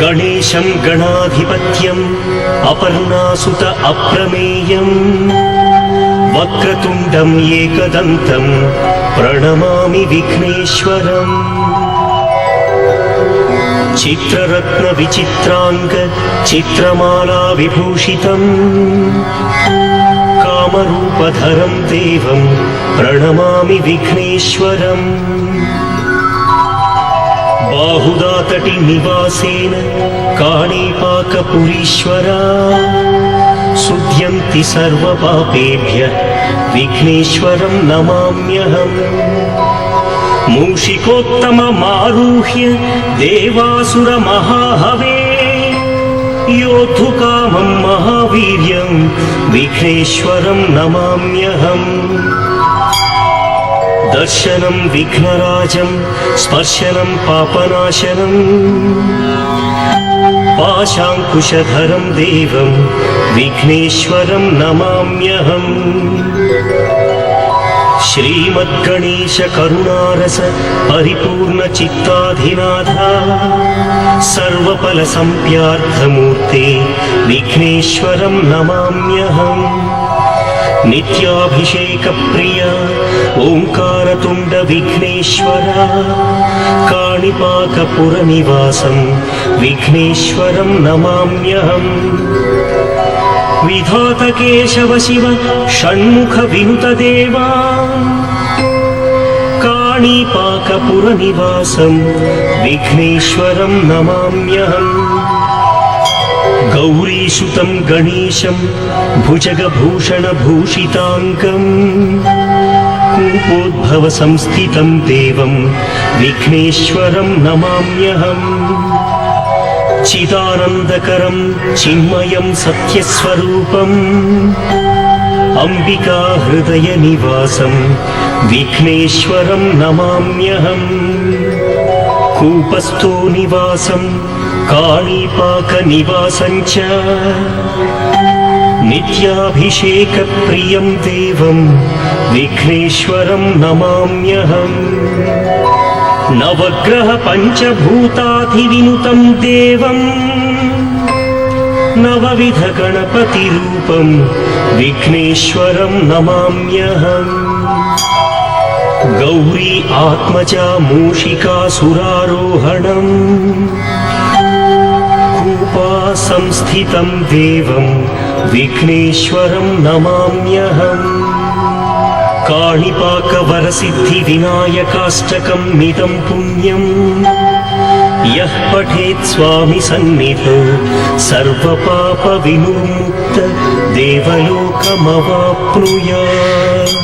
गणेशं गणाधिपत्यम् अपर्णासुत अप्रमेयम् वक्रतुण्डम् एकदन्तम् प्रणमामि विघ्नेश्वरम्। चित्ररत्न विचित्रांग चित्रमाला विभूषितम् कामरूपधरं देवं प्रणमामि विघ्नेश्वरम्। बाहुदातटि निवासेन काणीपाकपुरीश्वरा शुध्यन्ति सर्वपापेभ्यः विघ्नेश्वरं नमाम्यहम्। मूषिकोत्तममारुह्य देवासुरमहाहवे योद्धुकामं महावीर्यं विघ्नेश्वरं नमाम्यहम्। दर्शनं विघ्नराजं स्पर्शनं पापनाशनं पाशाङ्कुशधरं देवं विघ्नेश्वरं नमाम्यहम्। श्रीमद्गणेश करुणारस परिपूर्ण चित्ताधिनाथा सर्वफल संप्यार्थमूर्ते विघ्नेश्वरं नमाम्यहम्। नित्याभिषेक प्रिय ओंकारतुंड विघ्नेश्वरा काणिपाकपुर निवासं विघ्नेश्वरं नमाम्यहम्। विधात केशव शिव षण्मुख विनुत देवा काणिपाकपुर निवासं विघ्नेश्वरं नमाम्यहम्। गौरीसुतं गणेशं भुजगभूषणभूषिताङ्गं कूपोद्भव संस्थितं देवं विघ्नेश्वरं नमाम्यहम्। चिदानन्दकरं चिन्मयं सत्यस्वरूपम् अम्बिका हृदय निवासं विघ्नेश्वरं नमाम्यहम्। कूपस्थो निवासं काणीपाक निवासं च नित्याभिषेक प्रियं देवं विघ्नेश्वरं नमाम्यहम्। नवग्रह पंचभूताधिविनुतं देवं नवविध गणपति रूपं विघ्नेश्वरं नमाम्यहम्। गौरी आत्मजा मूषिकासुरारोहणम् कूपा संस्थितं देवं विघ्नेश्वरं नमाम्यहम्। काणिपाकवरसिद्धिविनायकाष्टकं मिदं पुण्यं यः पठेत् स्वामी सन्निधौ सर्वपापविमुक्त देवलोकमवाप्नुयात्।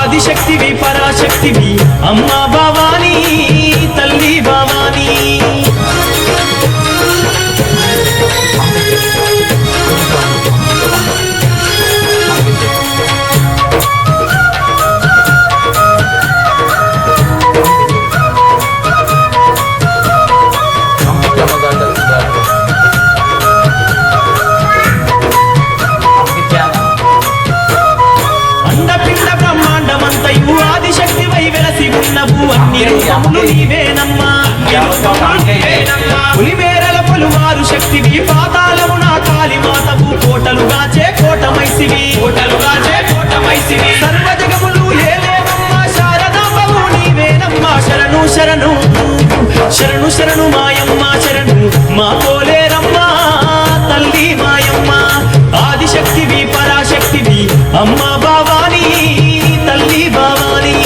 ఆదిశక్తివి పరాశక్తివి అమ్మా భవానీ తల్లి భవానీ। ఆదిశక్తి వై వెలసి ఉన్న అన్ని రూపములు నీవేనమ్మా పులిమేరల పలువారు శక్తివి పాతాళమున కాళీమాతవు కోటలుగాచే కోటమైసివి సర్వ జగములు ఏలేనమ్మా శారదాంబవు నీవేనమ్మా శరణు శరణు శరణు శరణు మాయమ్మ శరణు మా పోలేరమ్మా తల్లి మాయమ్మ ఆదిశక్తివి పరాశక్తివి అమ్మా భవాని తల్లి భవాని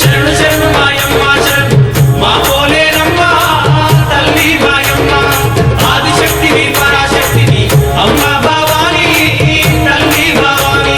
శరణు శరణు మాయమ్మ శరణు మా పోలేరమ్మ తల్లి మాయమ్మ ఆదిశక్తివి పరాశక్తివి అమ్మ భవాని తల్లి భవాని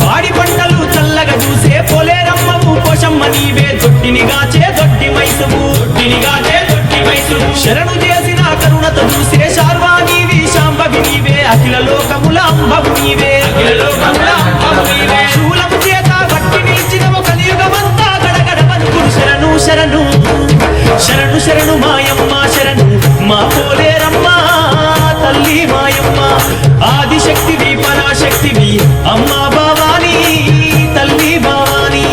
పాడి పంటలు చల్లగా చూసే పోలేరమ్మవు పోషమ్మ నీవే దొడ్డినిగాచే దొడ్డి మైసము శరణు చేసిన కరుణత చూసే శార్వా నీవి శాంభవి నీవే అఖిల లోకముల అంబవు నీవే శూలము చేత బట్టి నిలిచిన ఒక కలియుగమంతా గడగడ వణుకుడు శరణు శరణు శరణు శరణు మాయమ్మ శరణు మా పోలేరమ్మ తల్లి మాయమ్మ ఆదిశక్తివి పరాశక్తివి అమ్మా భవాని తల్లి భవాని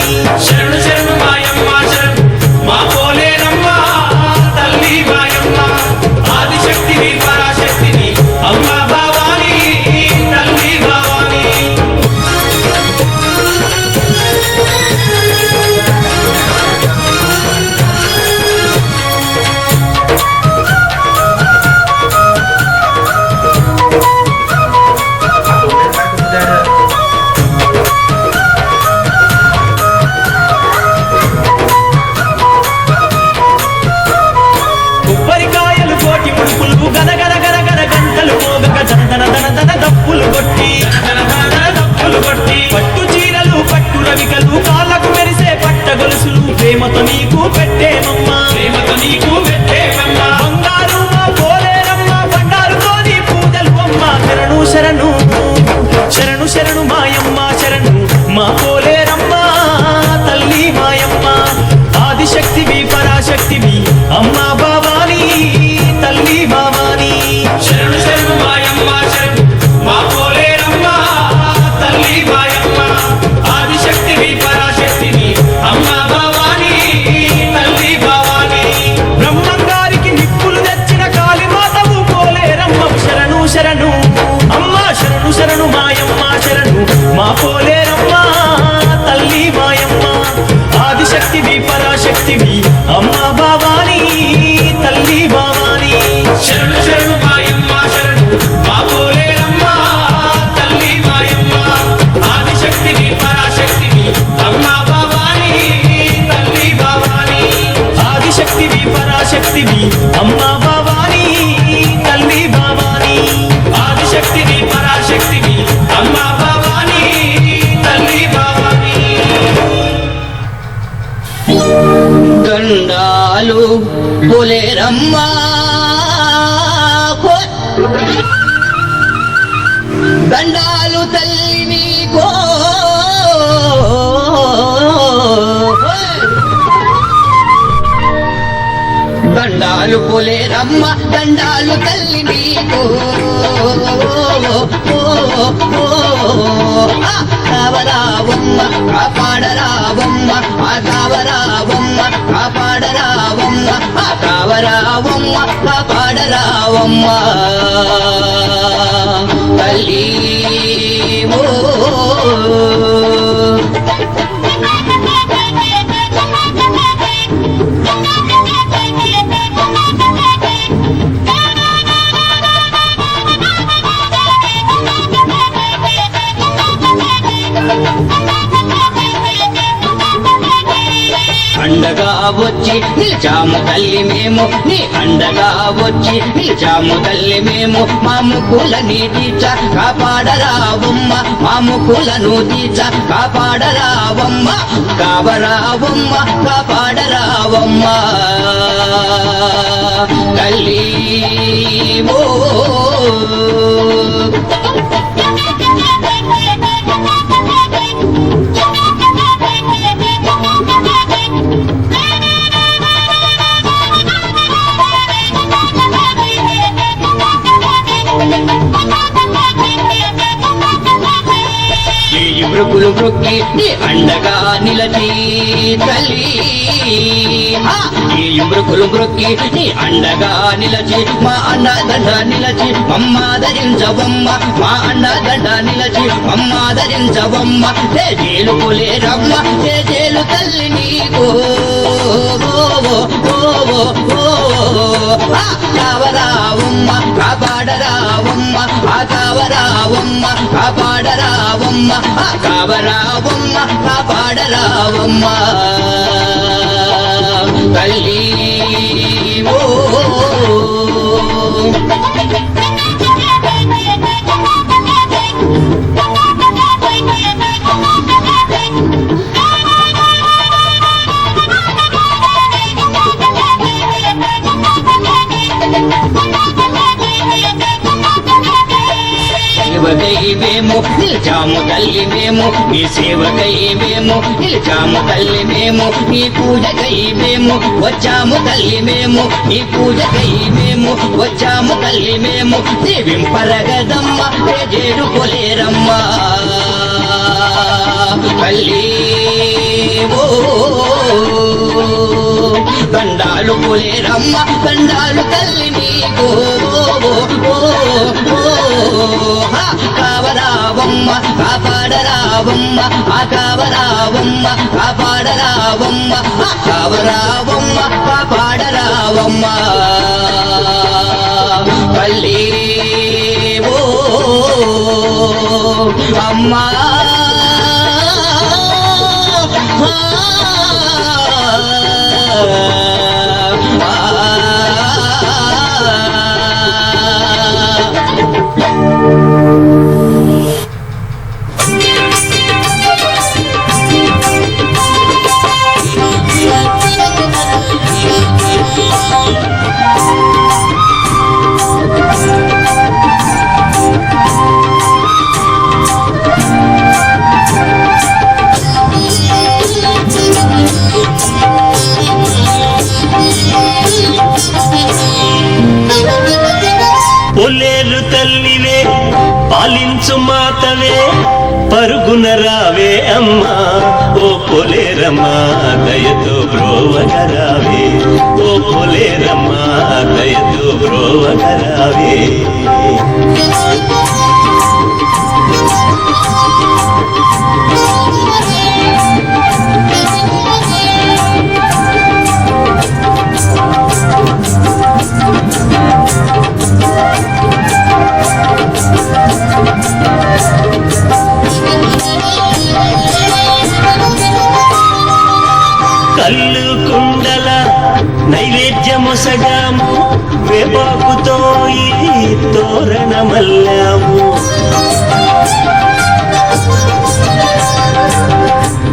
శరణు శరణు మాయమ్మ శరణు మా పోలేరమ్మ తల్లి మాయమ్మ ఆదిశక్తివి పరాశక్తివి అమ్మ భవాని తల్లి భవాని కొబ్బరికాయలు కోటి ముడుపులు గనగన గనగన గంటలు మోగక దందన దన దప్పులు కొట్టి పట్టు చీరలు పట్టు రవికలు కాళ్ళకు మెరిసే పట్ట గొలుసులు ప్రేమతో నీకు పెట్టేమమ్మా బంగారు మా పోలేరమ్మ బండారుతో నీ పూజలు అమ్మ శరణు శరణు శరణు శరణు మాయమ్మ శరణు మా పోలేరమ్మ తల్లి మాయమ్మ ఆదిశక్తివి పరాశక్తివి అమ్మా భవాని తల్లి భవాని శరణు శరణు మాయమ్మ శరణు మా పోలేరమ్మ తల్లి మాయమ్మ ఆదిశక్తివి పరాశక్తివి అమ్మ భవాని తల్లి భవాని బ్రహ్మంగారికి నిప్పులు తెచ్చిన కాళీమాతవు పోలేరమ్మవు శరణు శరణు అమ్మా శరణు శరణు మాయమ్మ శరణు మా పోలేరమ్మ తల్లి మాయమ్మ ఆదిశక్తివి పరాశక్తివి అమ్మా భవాని తల్లి భవాని శరణు శరణు మాయమ్మ శరణు మా పోలేరమ్మ తల్లి మాయమ్మ ఆదిశక్తివి పరాశక్తివి అమ్మ భవాని తల్లి భవాని ఆదిశక్తివి పరాశక్తివి అమ్మా భవాని తల్లి భవాని ఆదిశక్తివి పరాశక్తివి అమ్మ భవాని తల్లి భవాని దండాలు పోలేరమ్మ దండాలు తల్లి నీకో దండాలు పోలేరమ్మ దండాలు తల్లి నీకో కావరావమ్మ కాపాడరావమ్మ కావరావమ్మ కాపాడరావమ్మ కావరావమ్మ కాపాడరావమ్మ తల్లి ఓ అండగా వచ్చి నిలిచాము తల్లి మేము నీ అండగా వచ్చి నిలిచాము తల్లి మేము మా ముక్కులని తీర్చ కాపాడరావమ్మ మా ముక్కులను తీర్చ కాపాడరావమ్మ కావరావమ్మ కాపాడరావమ్మ తల్లి ఓ మృగులు మృక్కి నీ అండగా నిలచి తల్లి ఈ మృగులు మృక్కి నీ అండగా నిలచి మా అన్నదండ నిలచి మమ్మాదరించవమ్మ మా అన్నదండ నిలచి మమ్మాదరించవమ్మ తేజేలు కొలేరమ్మ తేజేలు తల్లి నీకు కావరావమ్మ కాపాడరావమ్మ కావరావమ్మ కాపాడరావమ్మ కావరావమ్మ కాపాడరావమ్మ తల్లి ఓ సేవకై మేము నిలిచాము తల్లి మేము నీ సేవకై మేము నిలిచాము తల్లి మేము నీ పూజకై మేము వచ్చాము తల్లి మేము నీ పూజకై మేము వచ్చాము తల్లి మేము దీవింపరగదమ్మ చేరుకోలేరమ్మ తల్లి ఓ దండాలు కొలేరమ్మ దండాలు తల్లి నీకు కావరావమ్మ కాపాడరావమ్మ కావరావమ్మ కాపాడరావమ్మ కావరావమ్మ కాపాడరావమ్మ తల్లి ఓ అమ్మా పొలేరు తల్లివే పాలించు మాతవే పరుగున రావే అమ్మా ఓ పొలేరమ్మా దయతో బ్రోవగరావే ఓ పొలేరమ్మా దయతో బ్రోవగరావే కళ్ళు కుండల నైవేద్యముసగాము వేపాకుతో ఈ తోరణమల్లాము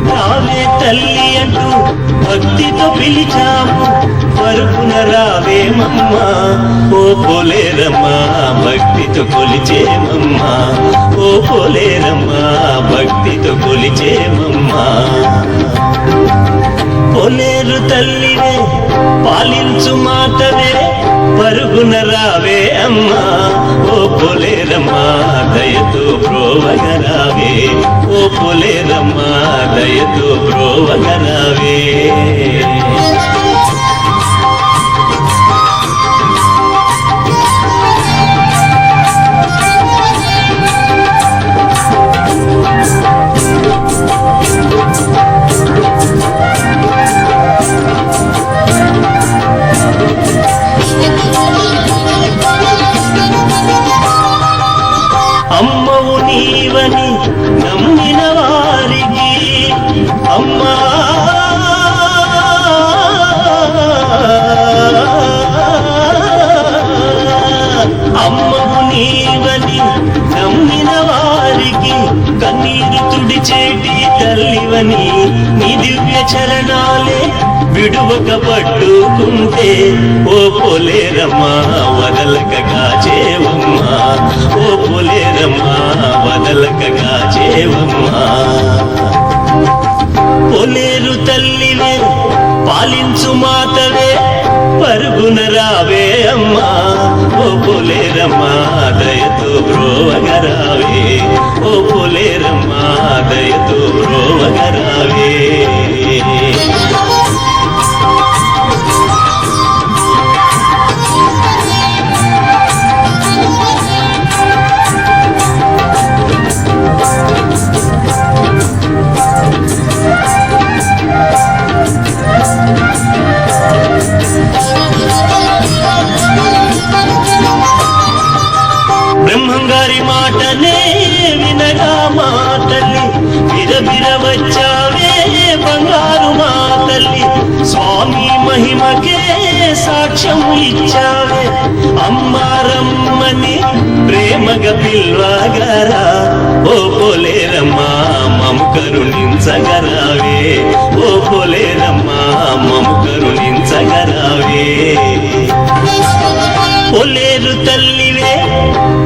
రావే తల్లి అంటూ భక్తితో పిలిచాము పరుగున రావేమమ్మ ఓ పొలేరమ్మా భక్తితో కొలిచేమమ్మా ఓ పొలేరమ్మా భక్తితో కొలిచేమమ్మా పొలేరు తల్లివే పాలించు మాతవే పరుగున రావే అమ్మా ఓ పొలేరమ్మా దయతో బ్రోవగరావే ఓ పొలేరమ్మా దయతో బ్రోవగరావే అమ్మవు నీవని నమ్మిన వారికి అమ్మా అమ్మవు నీవని నమ్మిన వారికి కన్నీరు తుడిచేటి తల్లివని నీ దివ్య చరణాలే విడువక పట్టుకుంటే ఓ పోలేరమ్మా వదలక కాచేవమ్మా, ఓ పోలేరమ్మా వదలక కాచేవమ్మా. పోలేరు తల్లివే పాలించు మాతవే పరుగున రావే అమ్మా, ఓ పోలేరమ్మా దయతో బ్రోవగరావే, ఓ పోలేరమ్మా దయతో బ్రోవగరావే. బ్రహ్మంగారి మాటనే వినగా మా తల్లి బిరబిర వచ్చావే బంగారు మా తల్లి, స్వామి మహిమకే సాక్ష్యం ఇచ్చావే అమ్మారమ్మని ప్రేమగా పిల్వగరా, ఓ పోలేరమ్మా మము కరుణించగరావే, ఓ పోలేరమ్మా మము కరుణించగరావే. పోలేరు తల్లివే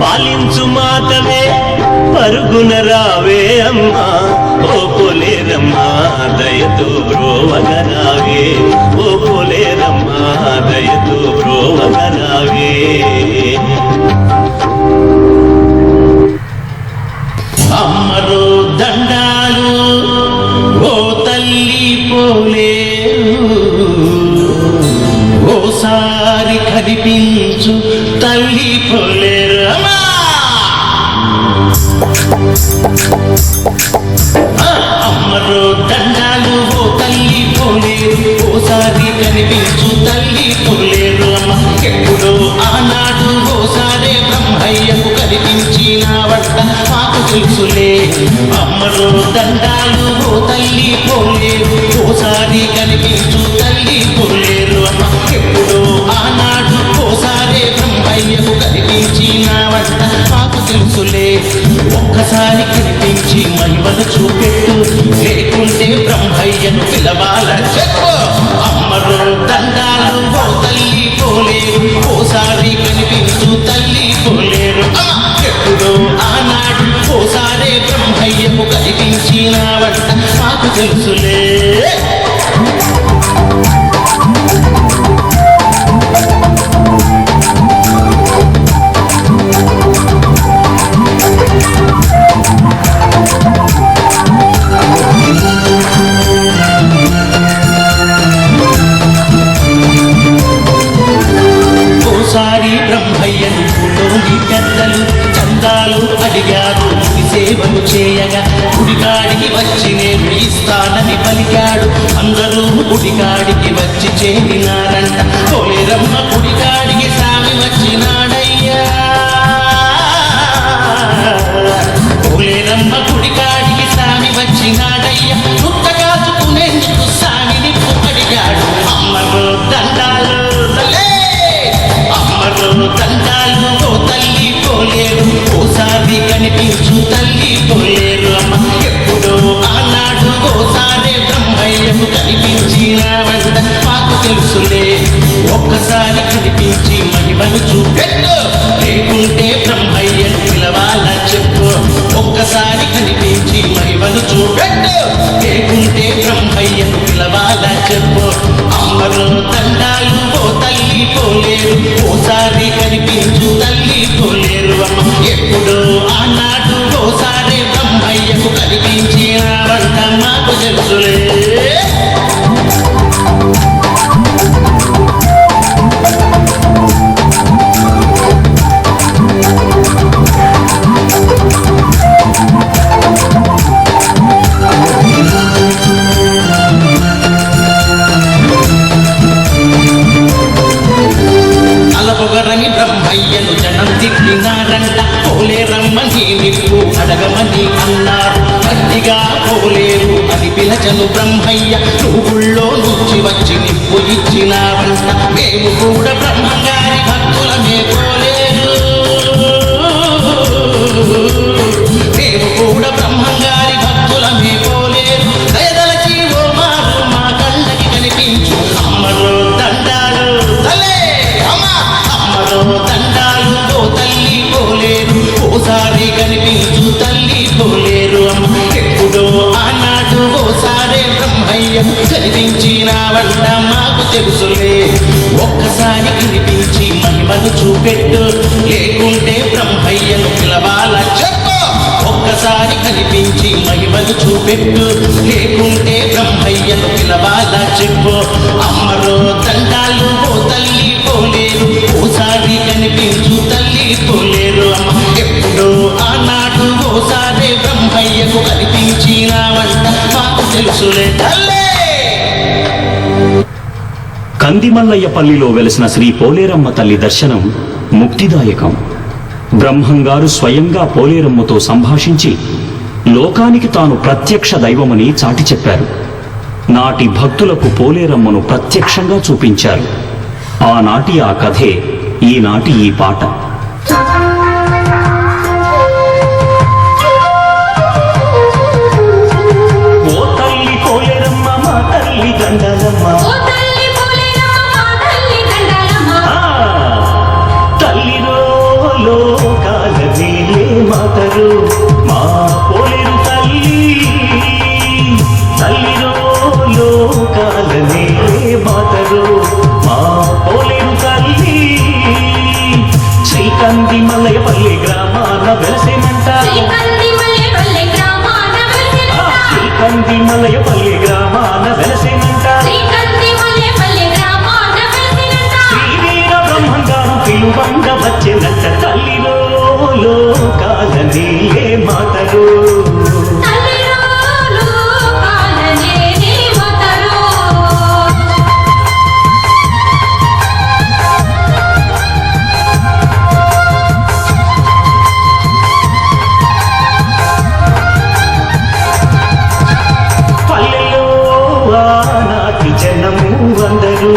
పాలించు మాతవే పరుగున రావే అమ్మా, ఓ పోలేరమ్మా దయతో బ్రోవగరావే, ఓ పోలేరమ్మా దయతో బ్రోవగరావే. అమ్మరో దండాలు ఓ తల్లి పోలేరు, ఓసారి కనిపించు తల్లి పోలేరు. అమ్మా అమ్మరో దండాలు ఓ తల్లి పోలేరు, ఓసారి కనిపించు తల్లి పోలేరు. అమ్మ ఎప్పుడో ఆనాడు ఓసారే బ్రహ్మయ్యకు కనిపించినావంట మాకు తెలుసులే. అమ్మరో దండాలు ఓ తల్లి పోలేరు, ఓసారి కనిపించు తల్లి పోలేరు. అమ్మ ఎప్పుడో ఆనాడు ఓసారే బ్రహ్మయ్యకు కనిపించినావంట మాకు తెలుసులే. ఒక్కసారి కనిపించి మహిమను చూపెట్టు, లేకుంటే బ్రహ్మయ్యను పిలవాల చెప్పు. అమ్మరో దండాలు ఓ తల్లి పోలేరు, ఓసారి కనిపించు తల్లి పోలేరు. ఎప్పుడో ఆనాడు ఓసారే బ్రహ్మయ్యకు కనిపించినావంట మాకు తెలుసులే. ఓసారి బ్రహ్మయ్యను ఊళ్ళోని పెద్దలు చందాలు అడిగారు సేవలు చేయగా, గుడికాడికి వచ్చి నేను ఇస్తానని పలికాడు. అందరూ గుడికాడికి వచ్చి చేరినారంట, పోలేరమ్మ గుడికాడికి సామి వచ్చినాడయ్యా. పోలేరమ్మ గుడికాడికి సామి వచ్చినాడయ్యా, చుట్ట కాచుకునేందుకు సామిని అడిగాడు. అమ్మలో దండాలు అమ్మలో దండాలు ఓ తల్లి పోలేరు, ఓసారి కనిపించు తల్లి పోలేరు. అమ్మ ఎప్పుడో ఆనాడు ఓసారి బ్రహ్మయ్యకు కనిపించినావంట మాకు తెలుసులే. ఒక్కసారి కనిపించి మహిమను చూపెట్టు, లేకుంటే బ్రహ్మయ్యను పిలవాల చెప్పు. ఒక్కసారి కనిపించి మహిమను చూపెట్టు, లేకుంటే బ్రహ్మయ్యను పిలవాల చెప్పు. అమ్మలో దండాలు ఓ తల్లి పోలేరు, ఓసారి కనిపించు తల్లి పోలేరు. అమ్మ ఎప్పుడో ఆనాడు ఓసారి బ్రహ్మయ్యకు కనిపించినావంట మాకు తెలుసులే. అలపొగరని బ్రహ్మయ్యను జనం తిట్టినారంట, పోలేరమ్మని నిప్పు అడగమని అన్నారు. గట్టిగా పోలేరు అని పిలచను బ్రహ్మయ్య, నువ్వుల్లో నుంచి వచ్చి నిప్పు ఇచ్చినావంట. మేము కూడా బ్రహ్మగారి భక్తులమే పోలేరు. పిలిచినావంట మాకు తెలుసులే ఒక్కసారి వినిపించి మహిమను చూపెట్టు లేకుంటే బ్రహ్మయ్యను పిలవాల చెప్పు ఒక్కసారి కనిపించి మహిమను చూపెట్టు లేకుంటే బ్రహ్మయ్యను పిలవాల చెప్పు అమ్మరో దండాలు ఓ తల్లి పోలేరు ఓసారి కనిపించు తల్లి పోలేరు అమ్మ ఎప్పుడో ఆనాడు ఓసారి బ్రహ్మయ్యకు కనిపించినావంట మాకు తెలుసులే తల్లే కందిమల్లయ్యపల్లిలో వెలసిన శ్రీ పోలేరమ్మ తల్లి దర్శనం ముక్తిదాయకం. బ్రహ్మంగారు స్వయంగా పోలేరమ్మతో సంభాషించి లోకానికి తాను ప్రత్యక్ష దైవమని చాటి చెప్పారు. నాటి భక్తులకు పోలేరమ్మను ప్రత్యక్షంగా చూపించారు. ఆనాటి ఆ కథే ఈనాటి ఈ పాట. ఓ తల్లి పోలేరమ్మ మా తల్లి దండాలమ్మ మాతరు మా పోలేరు తల్లి తల్లిరో లోకాలనే మాతరు మా పోలేరు తల్లి శ్రీకందిమల్లయ్యపల్లి గ్రామాన వెలసేనంట శ్రీకందిమల్లయ్యపల్లి గ్రామాన వెలసేనంట శ్రీవీర బ్రహ్మంగారు పిలువంగ వచ్చేనంట తల్లిలో లోకాలనే మాతరు పల్లెలో ఆనాటి జనము అందరూ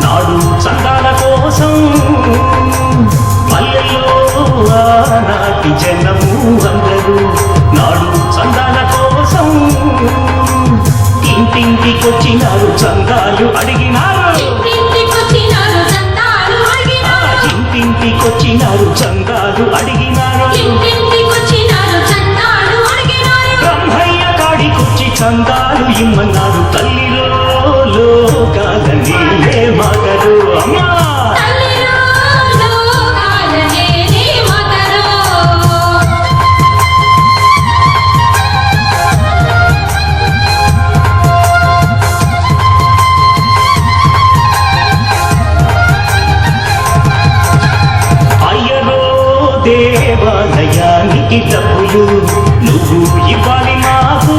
నాడు చందాల కోసం పల్లెలో ఆనాటి జనము అందరూ నాడు చందాల కోసం ఇంటింటికొచ్చినారు చందాలు అడిగినారు ఇంటింటికొచ్చినారు చందాలు అడిగినారు బ్రహ్మయ్య కాడికొచ్చి చందాలు ఇమ్మన్నారు తల్లిలో లోకాలనే మాతరు అమ్మా దేవాలయానికి డబ్బులు నువ్వు ఇవ్వాలి మాకు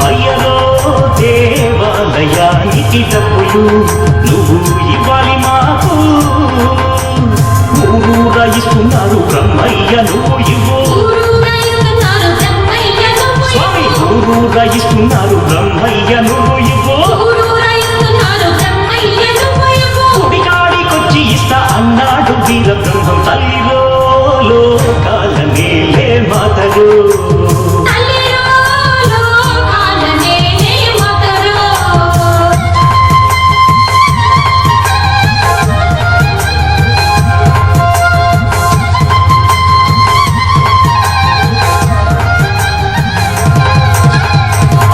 అయ్యలో దేవాలయానికి డబ్బులు నువ్వు ఇవ్వాలి మాకు ఊరూరా ఇస్తున్నారు బ్రహ్మయ్య నువ్వు ఇవ్వు స్వామి ఊరూరా ఇస్తున్నారు బ్రహ్మయ్య నువ్వు ఇవ్వు గుడికాడికొచ్చి ఇస్తా అన్నాడు వీర బ్రహ్మం తల్లిలో లోకాలనే మాతరు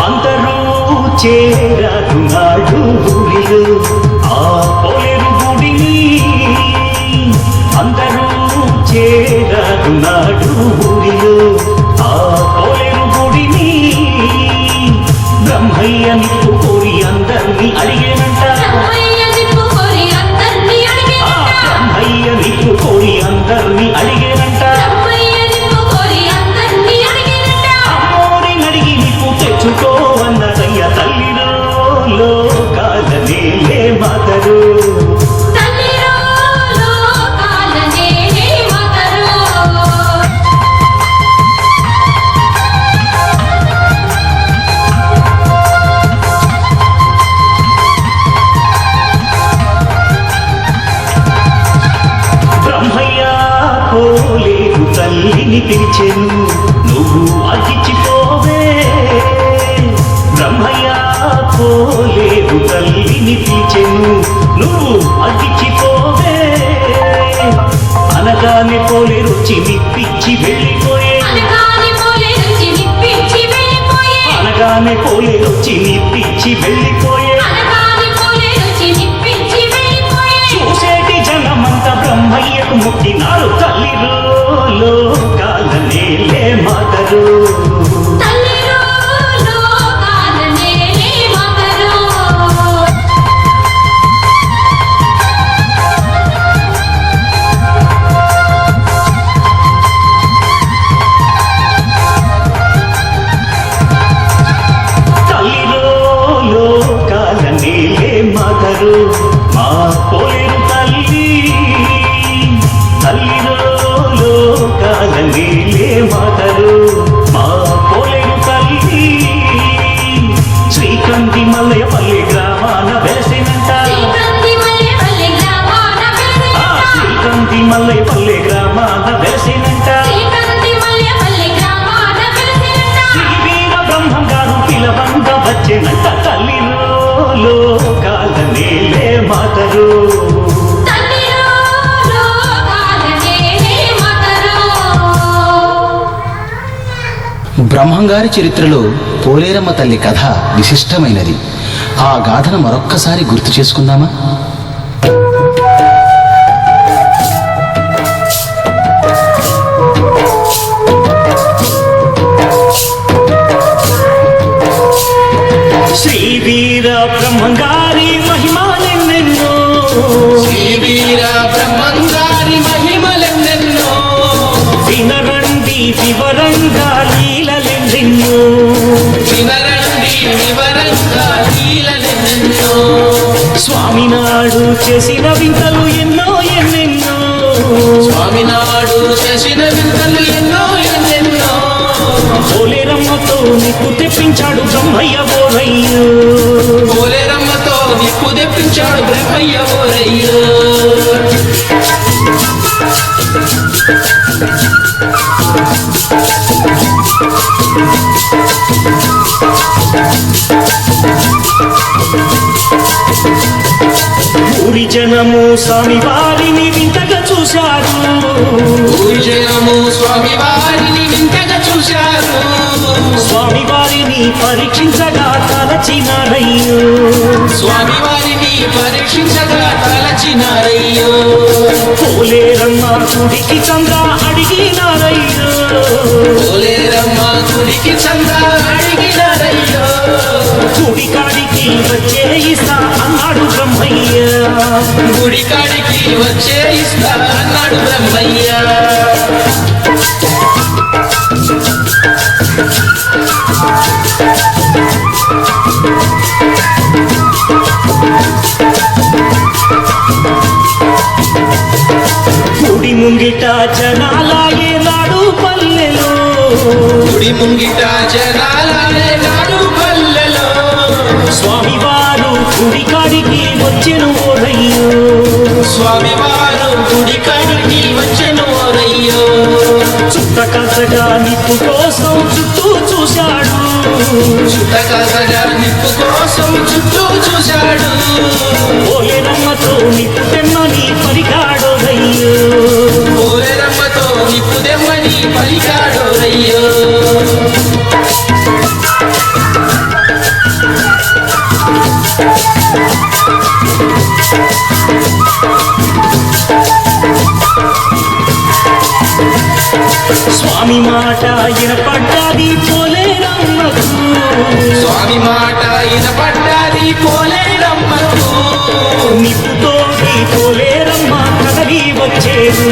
అందరూ చేరారు నాడు ఊరిలో ఆ పోలేరు గుడిని అందరూ చేరారు నాడు ఊరిలో ఆ పోలేరు గుడిని బ్రహ్మయ్య నిప్పు కోరి అందరినీ అడిగేనంట బ్రహ్మయ్య నిప్పు కోరి అందరినీ అడిగేనంట అమ్మోరిని అడిగి నిప్పు తెచ్చుకో అన్నదయ్య తల్లిలో లోకాలనే మాతరు పోలేరు తల్లిని పిలిచెను నువ్వు అతిచిపోవే బ్రహ్మయ్య పోలేరు తల్లిని పిలిచెను నువ్వు అతిచిపోవే అనగానే పోలేరొచ్చి నిప్పించి వెళ్ళిపోయే అనగానే పోలేరొచ్చి నిప్పించి వెళ్ళిపోయే ముట్టినారు తల్లిలో లోకాల నేలే మాతరు మా పోలేరు తల్లి తల్లిలో లోకాల నీలే మాతరు మా పోలేరు తల్లి శ్రీకాంతి మల్లయ్యపల్లి గ్రామాన వెలసినంట శ్రీకాంతి మల్లయ్యపల్లి గ్రామాన వెలసినంట శ్రీవీర బ్రహ్మం గారు పిలవంగా వచ్చినంట తల్లిలో లోకాల నీలే మాతరు బ్రహ్మంగారి చరిత్రలో పోలేరమ్మ తల్లి కథ విశిష్టమైనది. ఆ గాథను మరొక్కసారి గుర్తు చేసుకుందామా? శ్రీవీర బ్రహ్మంగారి మహిమలెన్నెన్నో శ్రీవీర బ్రహ్మంగారి మహిమలెన్నెన్నో వినరండి వివరంగా లీలలెన్నెన్నో వినరండి వివరంగా లీలలెన్నెన్నో స్వామినాడు చేసిన వింతలు ఎన్నో ఎన్నెన్నో స్వామినాడు చేసిన వింతలు ఎన్నో ఎన్నెన్నో పోలేరమ్మతో నిప్పు తెప్పించాడు బ్రహ్మయ్య ఓరయ్యో పోలేరమ్మతో నిప్పు తెప్పించాడు బ్రహ్మయ్య ఓరయ్యో ఊరి జనము స్వామి వారిని వింతగా చూశారు ఊరి జనము స్వామి వారిని వింతగా చూశారు స్వామి వారిని పరీక్షించగా తలచినారయ్యో స్వామి వారిని పరీక్షించగా తలచినారయ్యో పోలేరమ్మ గుడికి చంద్ర అడిగినారయ్యో పోలేరమ్మ గుడికి చంద్ర అడిగినారయ్యో గుడి కాడికి వచ్చే ఇస్తా అన్నాడు బ్రహ్మయ్య గుడి కాడికి వచ్చే ఇస్తా అన్నాడు బ్రహ్మయ్య గుడి ముంగిట జనాలాగే నాడు పల్లెలో గుడి ముంగిట జనాలే నాడు పల్లెలో స్వామివారు గుడి కాడికి వచ్చెను ఓరయ్యో స్వామివారు గుడి కాడికి వచ్చెను ఓరయ్యో చుట్ట కసగా నిప్పు కోసం చుట్టూ చూశాడు చుట్టకసగా నిప్పు కోసం చుట్టూ చూశాడు పోలేరమ్మతో నిప్పు తెమ్మని పరిగాడోరయ్యో పోలేరమ్మతో నిప్పు దెమ్మని పలికాడు రయ్యో స్వామి మాట వినపడ్డాది పోలేరమ్మకు స్వామి మాట వినపడ్డాది పోలేరమ్మకు నిప్పుతోటి పోలేరమ్మ కదలి వచ్చేను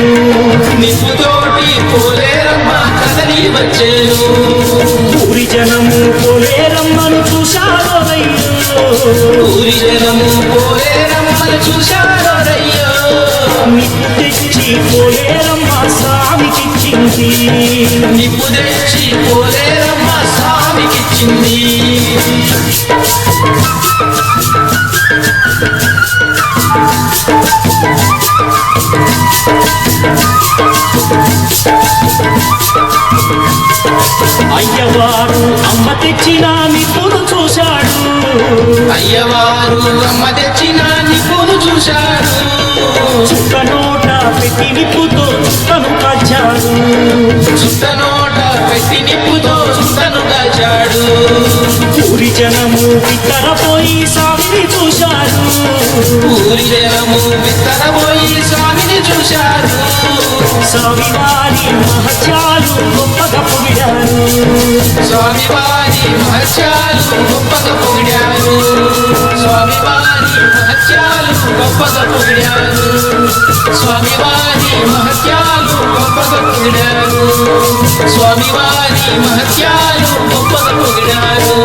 నిప్పుతోటి పోలేరమ్మ కదలి వచ్చేను ఊరి జనము పోలేరమ్మను చూశారయ్యో ఊరి జనము పోలేరమ్మను చూశారో రయ్యో నిప్పు తెచ్చి పోలేరమ్మ స్వామికిచ్చింది నిప్పు తెచ్చి పోలేరమ్మ స్వామికిచ్చింది అయ్యవారు అమ్మ తెచ్చిన నిప్పును చూశాడు అయ్యవారు అమ్మ తెచ్చిన నిప్పును చూశాడు చుక్క నోట పెట్టి నిప్పుతో చుట్టను కాచాడు చుట్ట నోట పెట్టి నిప్పుతో చుట్టను కాచాడు ఊరి జనము బిత్తరపోయి స్వామిని చూశారు ఊరి జనము బిత్తరపోయి స్వామిని స్వామివారిని చూశారు స్వామివారి మహత్యాలు గొప్పగా పొగిడారు స్వామివారి మహత్యాలు గొప్పగా పొగిడారు స్వామివారి మహత్యాలు గొప్పగా పొగిడారు స్వామివారి మహత్యాలు గొప్పగా పొగిడారు స్వామివారి మహత్యాలు గొప్పగా పొగిడారు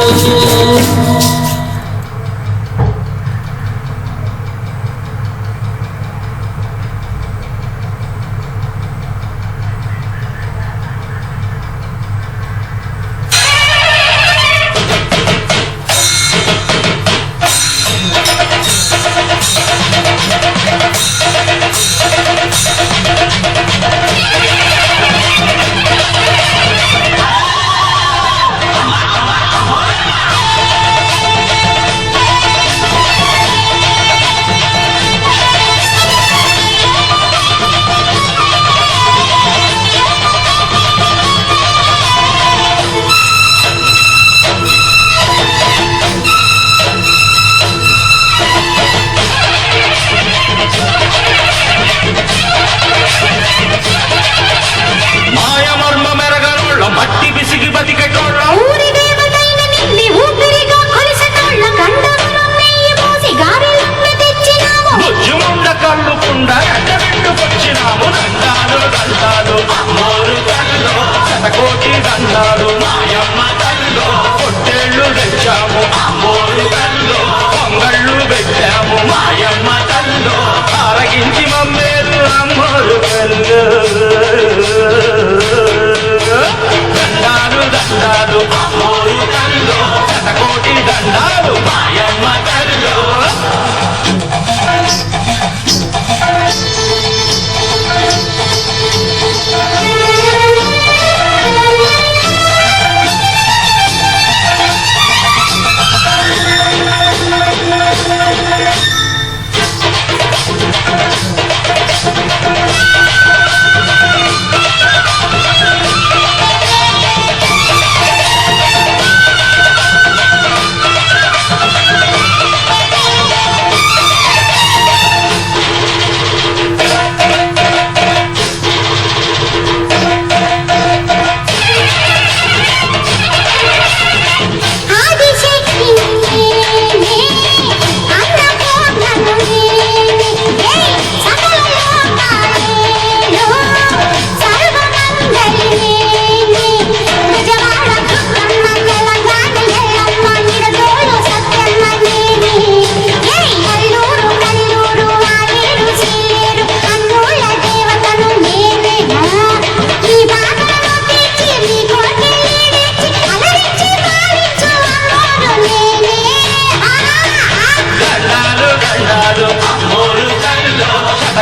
కోటి దండాలు మాయమ్మ తల్లో పొట్టేళ్ళు తెచ్చాము అమ్మోరు తల్లో పొంగళ్ళు పెట్టాము మాయమ్మ తల్లో ఆరగించి మమ్మేరు అమ్మోరు తల్లో దండాలు దండాలు అమ్మోరు తల్లో కోటి దండాలు మాయమ్మ తల్లో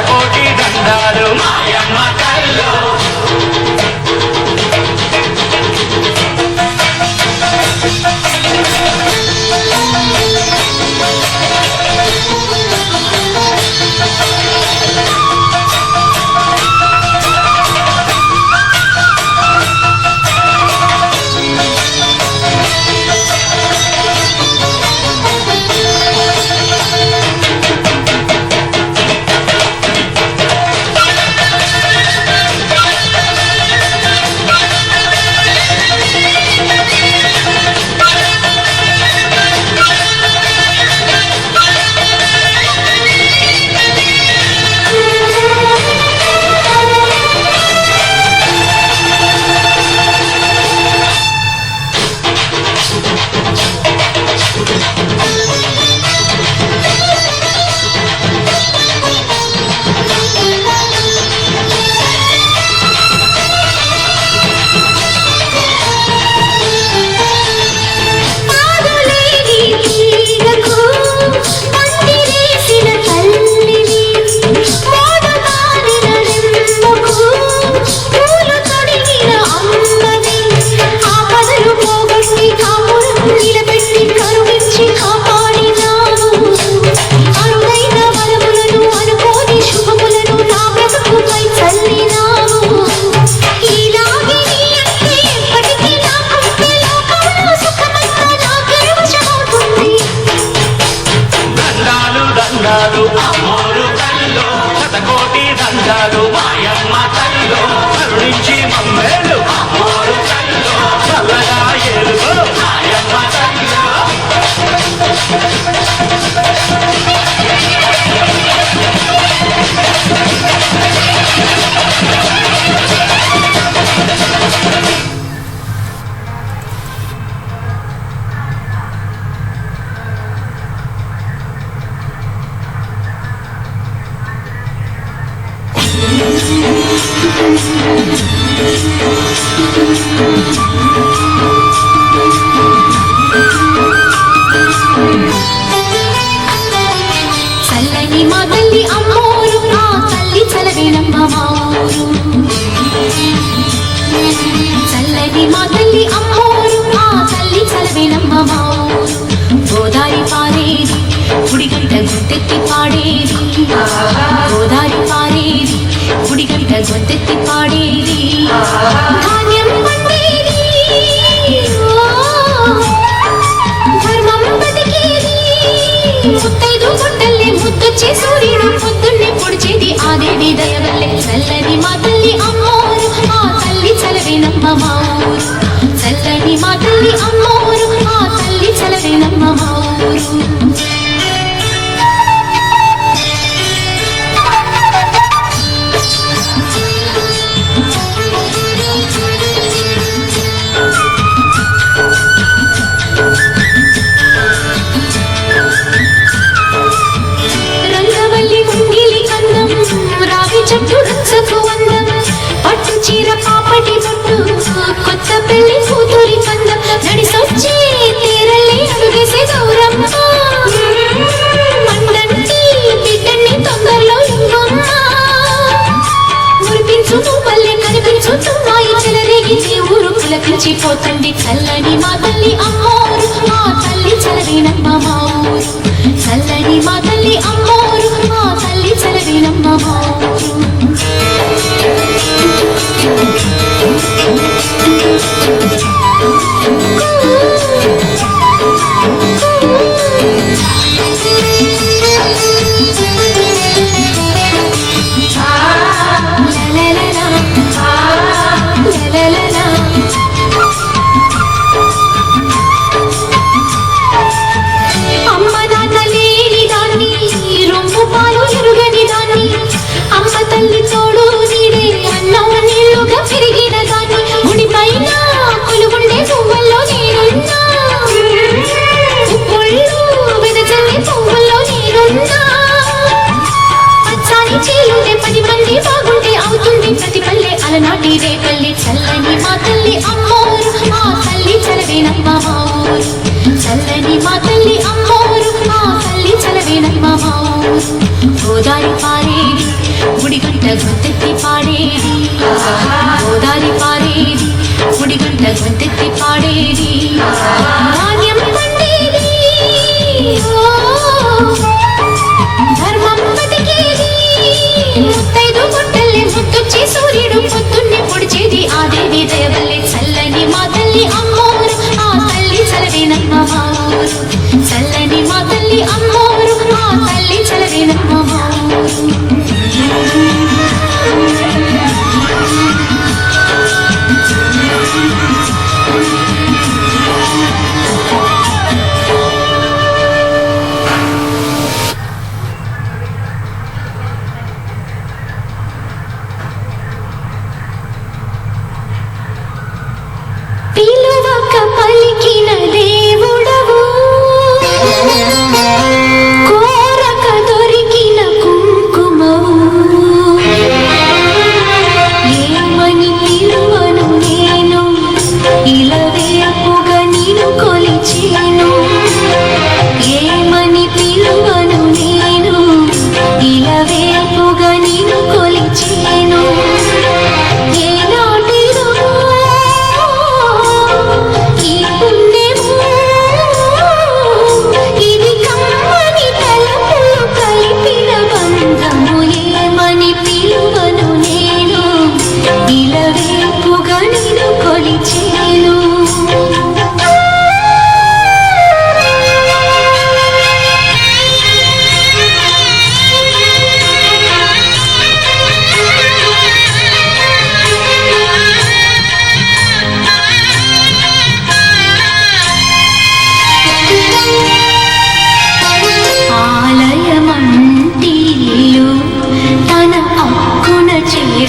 కోటి దండాలు మాయమ్మ తల్లో దండాలు మాయమ్మ తల్లు కరుణించి మమ్మేలు అమ్మోరు తల్లు చల్లగా ఏలుగో మాయమ్మ తల్లు చల్లని మా తల్లి అమ్మోరు ఆ తల్లి చలవేనమ్మ మా ఊరు చల్లని మా తల్లి అమ్మోరు ఆ తల్లి చలవేనమ్మ మా ఊరు గోదారి పారేది గుడిగంట గొంతెత్తి పాడేది గోదారి పారేది గుడిగంట గొంతెత్తి పాడేది ధాన్యం పండేది ధర్మం బతికేది ముత్తైదు గుండల్లే ముద్దొచ్చే సూర్యుడు పొద్దున్నే పొడిచేది ఆ దేవి దయవల్లే చల్లని మా తల్లి అమ్మోరు ఆ తల్లి చలవేనమ్మ మా ఊరు చల్లని మా తల్లి అమ్మోరు ఆ తల్లి చలవేనమ్మ మా ఊరు రంగవల్లి ముంగిలి కందం రావి చెట్టు రచ్చకు అందం పట్టు చీర పాపటి బొట్టు కొత్త పెళ్లి కూతురి కందం నడిసొచ్చి తీరల్లి అడుగేసే గౌరమ్మ మండంటి బిడ్డని తొందరలో ఇంకొమ్మ మురిపించు పల్లె కనిపించు తుమ్మాయి చెలరేగి ఊరు పులకించిపోతుంది చల్లని మా తల్లి అమ్మోరు మా తల్లి చలవేనమ్మ మా ఊరు చల్లని మా తల్లి అమ్మోరు మా తల్లి చలవేనమ్మ మా ఊరు అమ్మ నాన్న లేని దాన్ని రొమ్ము పాలు ఎరుగని దాన్ని అమ్మ తల్లి తోడు నీడే అన్నం నీళ్లుగా పెరిగిన దాన్ని గుడిపైన కొలుగుండే పువ్వుల్లో నేనున్నా పువ్వుళ్ళు వెదజల్లి పువ్వుల్లో నేనున్నా పచ్చాని చీలుంటే 10 మంది బాగుంటే అవుతుంది ప్రతి పల్లె అలనాటి రేపల్లి చల్లని మా తల్లి అమ్మోరు మా తల్లి చలవేనమ్మ మా ఊరు చల్లని మా తల్లి అమ్మోరు మా తల్లి చలవేనమ్మ మా ఊరు గోదారి పారేది గుడిగంట గొంతెత్తి పాడేది గోదారి పారేది గుడిగంట గొంతెత్తి పాడేది ధాన్యం పండేది ధర్మం బతికేది ముత్తైదు గుండల్లే ముద్దొచ్చే సూర్యుడు పొద్దున్నే పొడిచేది ఆ దేవి దయవల్లే చల్లని మా తల్లి అమ్మోరు ఆ తల్లి చలవేనమ్మ మా ఊరు చల్లని మా తల్లి అమ్మోరు ఆ తల్లి చలవేనమ్మ మా ఊరు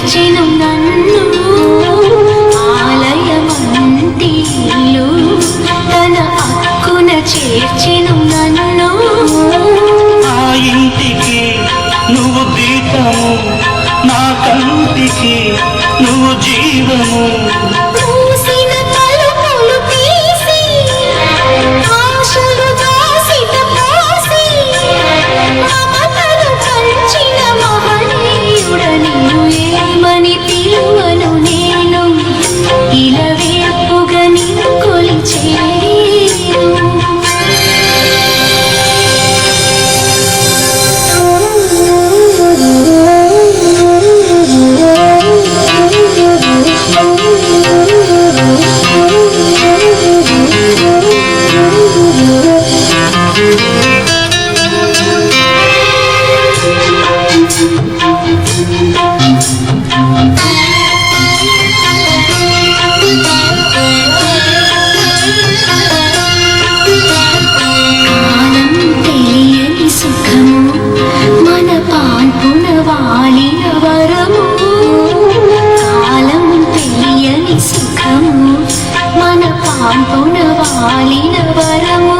చేర్చెను నన్ను ఆలయమంటిల్లు తన హక్కున చేర్చెను నన్ను ఆ ఇంటికి నువ్వు దీపము, నా కంటికి నువ్వు జీవము. మూసిన తలుపులు తీసి ఆశలు దాసిత పోసి మమతలు పంచిన మహనీయుడ నిన్ను ఏమని పిలువను నేను ఇలవేపుగా నిన్ను కొలిచేను కాలం తెలియని సుఖము మన పాల్పున వాలిన వరము కాలం తెలియని సుఖము మన పాల్పున వాలిన వరము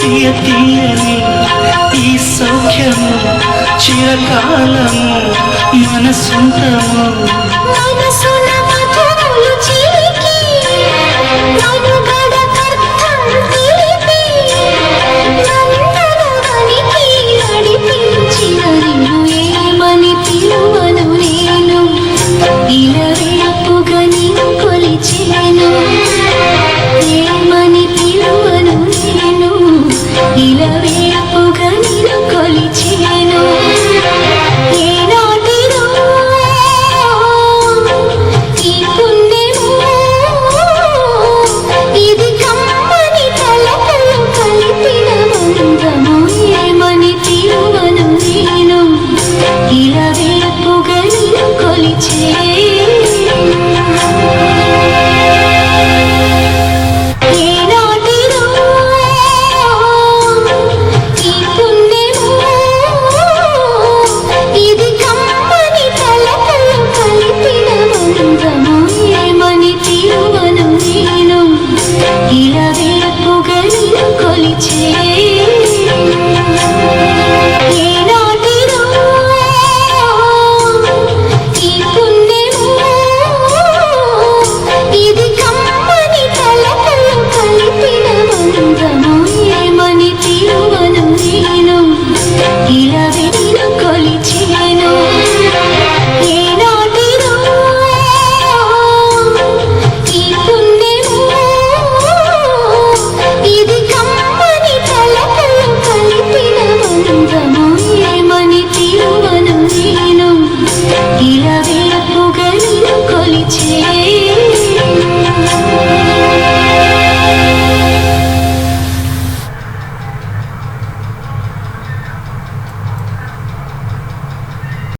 తీయ తీయని ఈ సౌఖ్యము చిరకాలము మన సొంతము. మనసున మధువులు చిలికి మను